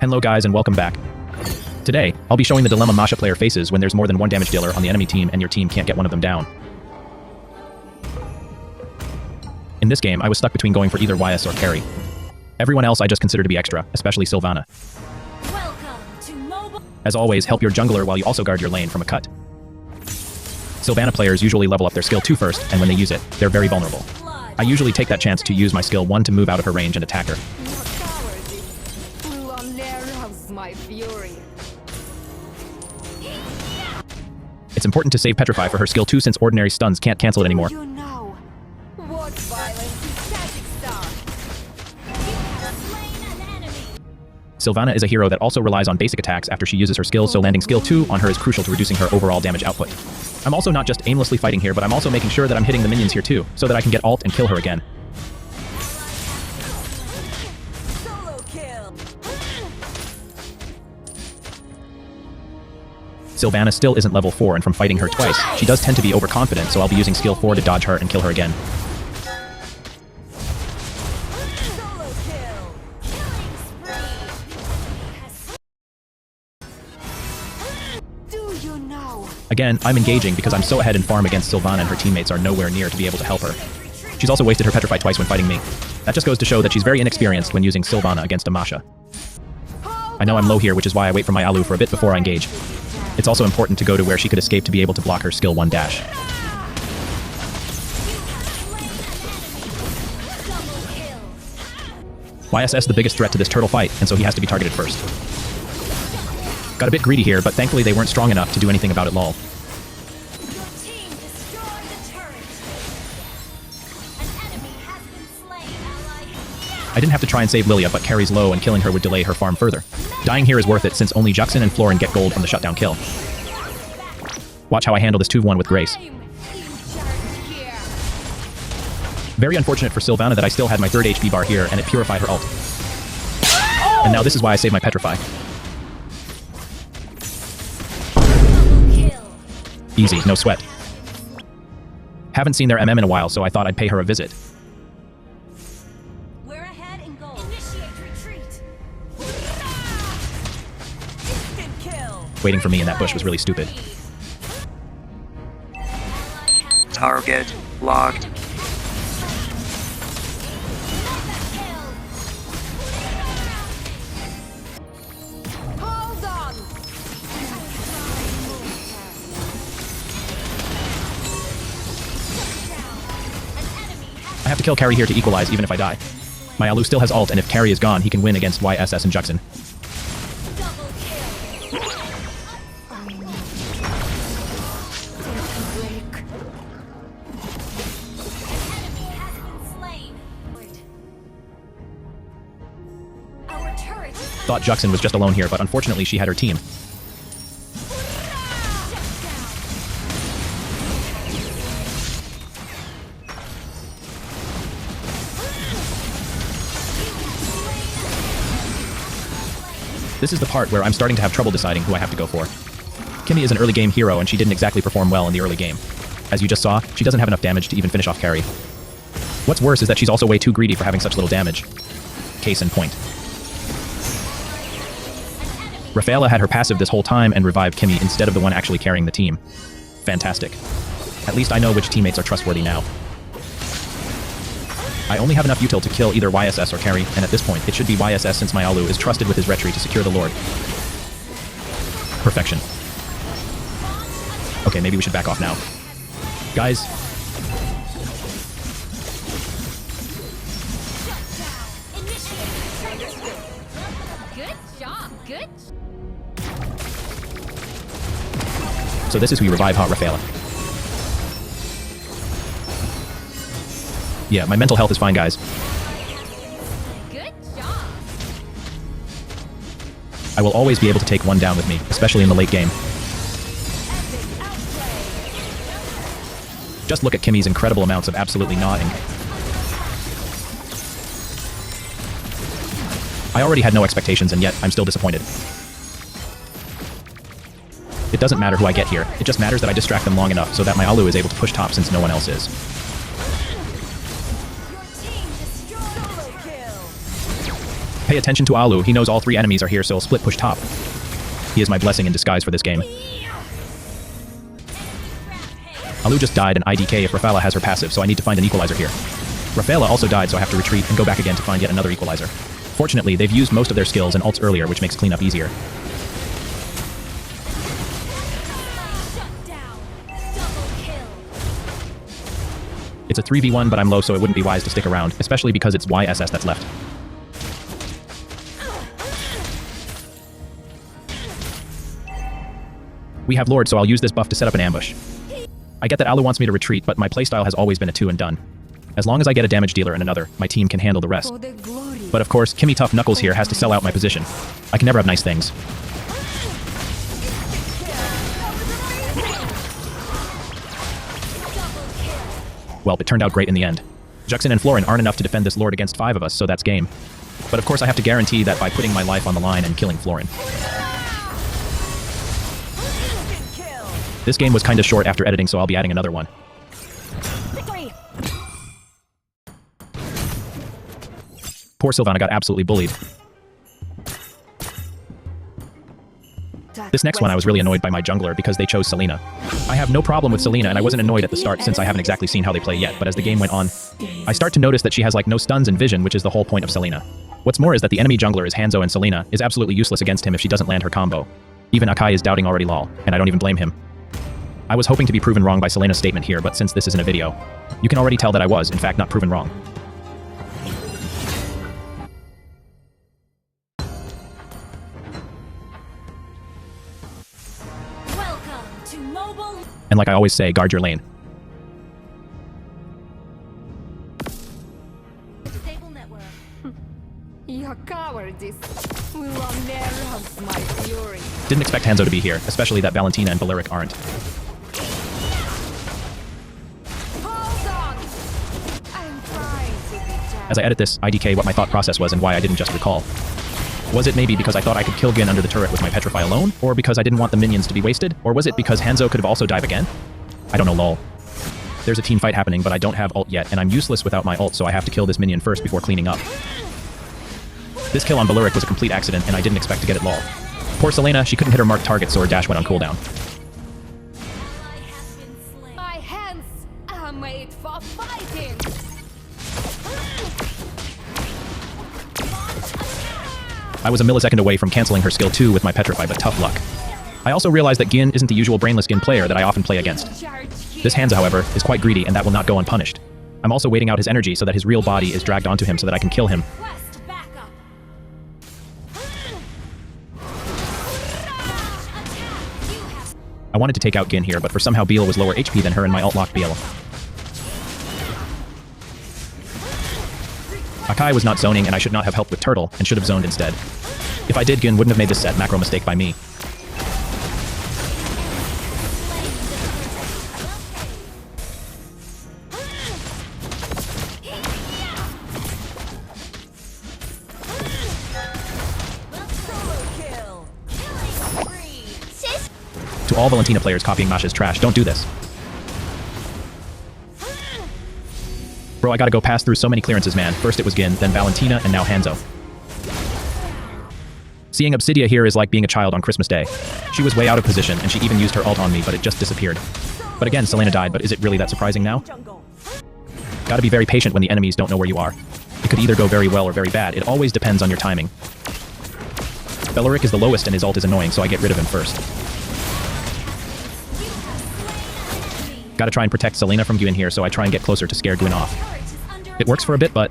Hello guys and welcome back. Today, I'll be showing the dilemma Masha player faces when there's more than one damage dealer on the enemy team and your team can't get one of them down. In this game, I was stuck between going for either YS or carry. Everyone else I just consider to be extra, especially Sylvana. As always, help your jungler while you also guard your lane from a cut. Sylvana players usually level up their skill 2 first, and when they use it, they're very vulnerable. I usually take that chance to use my skill 1 to move out of her range and attack her. It's important to save Petrify for her skill 2 since ordinary stuns can't cancel it anymore. Sylvana is a hero that also relies on basic attacks after she uses her skills, so landing skill 2 on her is crucial to reducing her overall damage output. I'm also not just aimlessly fighting here, but I'm also making sure that I'm hitting the minions here too, so that I can get ult and kill her again. Sylvana still isn't level 4, and from fighting her twice, she does tend to be overconfident, so I'll be using skill 4 to dodge her and kill her again. Again, I'm engaging because I'm so ahead in farm against Sylvana and her teammates are nowhere near to be able to help her. She's also wasted her Petrify twice when fighting me. That just goes to show that she's very inexperienced when using Sylvana against a Masha. I know I'm low here, which is why I wait for my Alu for a bit before I engage. It's also important to go to where she could escape to be able to block her skill 1 dash. YSS the biggest threat to this turtle fight, and so he has to be targeted first. Got a bit greedy here, but thankfully they weren't strong enough to do anything about it, lol. I didn't have to try and save Lilia, but Carrie's low and killing her would delay her farm further. Dying here is worth it since only Juxin and Florin get gold from the shutdown kill. Watch how I handle this 2v1 with grace. Very unfortunate for Sylvana that I still had my 3rd HP bar here and it purified her ult. And now this is why I save my Petrify. Easy, no sweat. Haven't seen their MM in a while, so I thought I'd pay her a visit. Waiting for me in that bush was really stupid. Target locked. Hold on. I have to kill Carrie here to equalize even if I die. My Alu still has ult, and if Carrie is gone, he can win against YSS and Juxin. Thought Juxin was just alone here, but unfortunately she had her team. This is the part where I'm starting to have trouble deciding who I have to go for. Kimmy is an early game hero and she didn't exactly perform well in the early game. As you just saw, she doesn't have enough damage to even finish off Carrie. What's worse is that she's also way too greedy for having such little damage. Case in point. Rafaela had her passive this whole time and revived Kimmy instead of the one actually carrying the team. Fantastic. At least I know which teammates are trustworthy now. I only have enough util to kill either YSS or carry, and at this point it should be YSS since my Alu is trusted with his retry to secure the Lord. Perfection. Okay, maybe we should back off now. Guys. So this is who you revive Hot Rafaela. Yeah, my mental health is fine, guys. Good job. I will always be able to take one down with me, especially in the late game. Just look at Kimmy's incredible amounts of absolutely gnawing. I already had no expectations, and yet I'm still disappointed. It doesn't matter who I get here, it just matters that I distract them long enough so that my Alu is able to push top since no one else is. Pay attention to Alu. He knows all 3 enemies are here, so he'll split push top. He is my blessing in disguise for this game. Alu just died and IDK if Rafaela has her passive, so I need to find an equalizer here. Rafaela also died, so I have to retreat and go back again to find yet another equalizer. Fortunately, they've used most of their skills and ults earlier, which makes cleanup easier. It's a 3v1, but I'm low, so it wouldn't be wise to stick around, especially because it's YSS that's left. We have Lord, so I'll use this buff to set up an ambush. I get that Alu wants me to retreat, but my playstyle has always been a 2 and done. As long as I get a damage dealer and another, my team can handle the rest. But of course, Kimmy Tough Knuckles here has to sell out my position. I can never have nice things. Well, it turned out great in the end. Juxin and Florin aren't enough to defend this Lord against 5 of us, so that's game. But of course I have to guarantee that by putting my life on the line and killing Florin. This game was kinda short after editing, so I'll be adding another one. Poor Sylvana got absolutely bullied. This next one I was really annoyed by my jungler because they chose Selena. I have no problem with Selena and I wasn't annoyed at the start since I haven't exactly seen how they play yet, but as the game went on, I start to notice that she has like no stuns and vision, which is the whole point of Selena. What's more is that the enemy jungler is Hanzo and Selena is absolutely useless against him if she doesn't land her combo. Even Akai is doubting already lol, and I don't even blame him. I was hoping to be proven wrong by Selena's statement here, but since this isn't a video, you can already tell that I was, in fact, not proven wrong. Welcome to mobile. And like I always say, guard your lane. Stable network. Your cowardice will unnerve my fury. Didn't expect Hanzo to be here, especially that Valentina and Balearic aren't. Hold on! I'm trying to be gentle. As I edit this, IDK what my thought process was and why I didn't just recall. Was it maybe because I thought I could kill Gin under the turret with my Petrify alone? Or because I didn't want the minions to be wasted? Or was it because Hanzo could have also dive again? I don't know lol. There's a team fight happening, but I don't have ult yet, and I'm useless without my ult, so I have to kill this minion first before cleaning up. This kill on Balearic was a complete accident, and I didn't expect to get it lol. Poor Selena, she couldn't hit her marked target, so her dash went on cooldown. My hands are made for fighting! I was a millisecond away from canceling her skill 2 with my Petrify, but tough luck. I also realized that Gin isn't the usual brainless Gin player that I often play against. This Hanzo, however, is quite greedy, and that will not go unpunished. I'm also waiting out his energy so that his real body is dragged onto him so that I can kill him. Quest backup. I wanted to take out Gin here, but for somehow Beal was lower HP than her and my ult locked Beal. Akai was not zoning and I should not have helped with Turtle and should have zoned instead. If I did, Gin wouldn't have made this set macro mistake by me. To all Valentina players copying Masha's trash, don't do this. Bro, I gotta go pass through so many clearances, man. First it was Gin, then Valentina, and now Hanzo. Seeing Obsidia here is like being a child on Christmas Day. She was way out of position, and she even used her ult on me, but it just disappeared. But again, Selena died, but is it really that surprising now? Gotta be very patient when the enemies don't know where you are. It could either go very well or very bad. It always depends on your timing. Balearic is the lowest and his ult is annoying, so I get rid of him first. Gotta try and protect Selena from Gwyn here, so I try and get closer to scare Gwyn off. It works for a bit, but...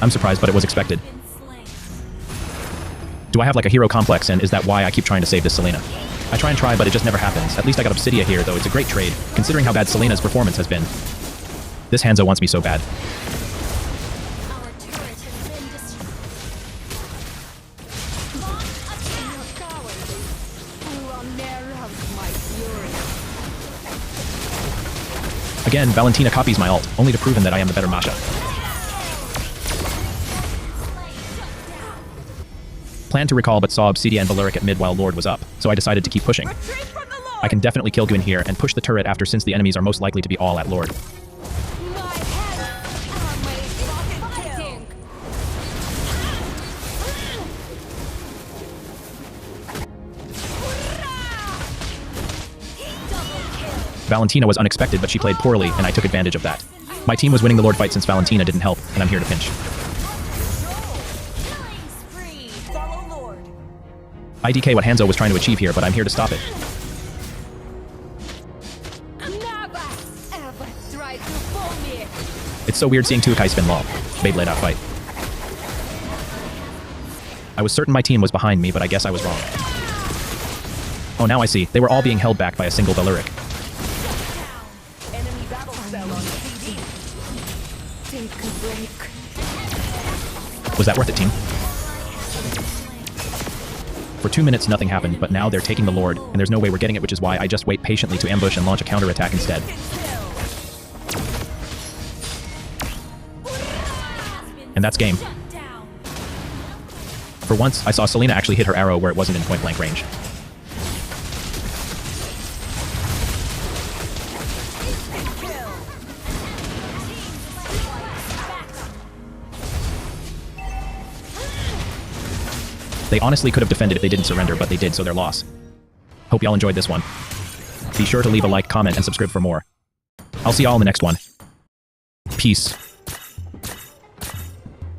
I'm surprised, but it was expected. Do I have like a hero complex, and is that why I keep trying to save this Selena? I try and try, but it just never happens. At least I got Obsidia here, though it's a great trade, considering how bad Selena's performance has been. This Hanzo wants me so bad. Again, Valentina copies my ult, only to prove him that I am the better Masha. Planned to recall but saw Obsidia and Balearic at mid while Lord was up, so I decided to keep pushing. I can definitely kill Gwyn here and push the turret after since the enemies are most likely to be all at Lord. Valentina was unexpected, but she played poorly, and I took advantage of that. My team was winning the Lord fight since Valentina didn't help, and I'm here to pinch. Killing spree. Follow Lord. IDK what Hanzo was trying to achieve here, but I'm here to stop it. Never ever try to fool me. It's so weird seeing Tuakai spin lol. Beyblade out fight. I was certain my team was behind me, but I guess I was wrong. Oh, now I see. They were all being held back by a single Valeric. Enemy battle cell on CD. Take a break. Was that worth it, team? For 2 minutes, nothing happened, but now they're taking the Lord, and there's no way we're getting it, which is why I just wait patiently to ambush and launch a counterattack instead. And that's game. For once, I saw Selena actually hit her arrow where it wasn't in point-blank range. They honestly could have defended if they didn't surrender, but they did, so their loss. Hope y'all enjoyed this one. Be sure to leave a like, comment, and subscribe for more. I'll see y'all in the next one. Peace.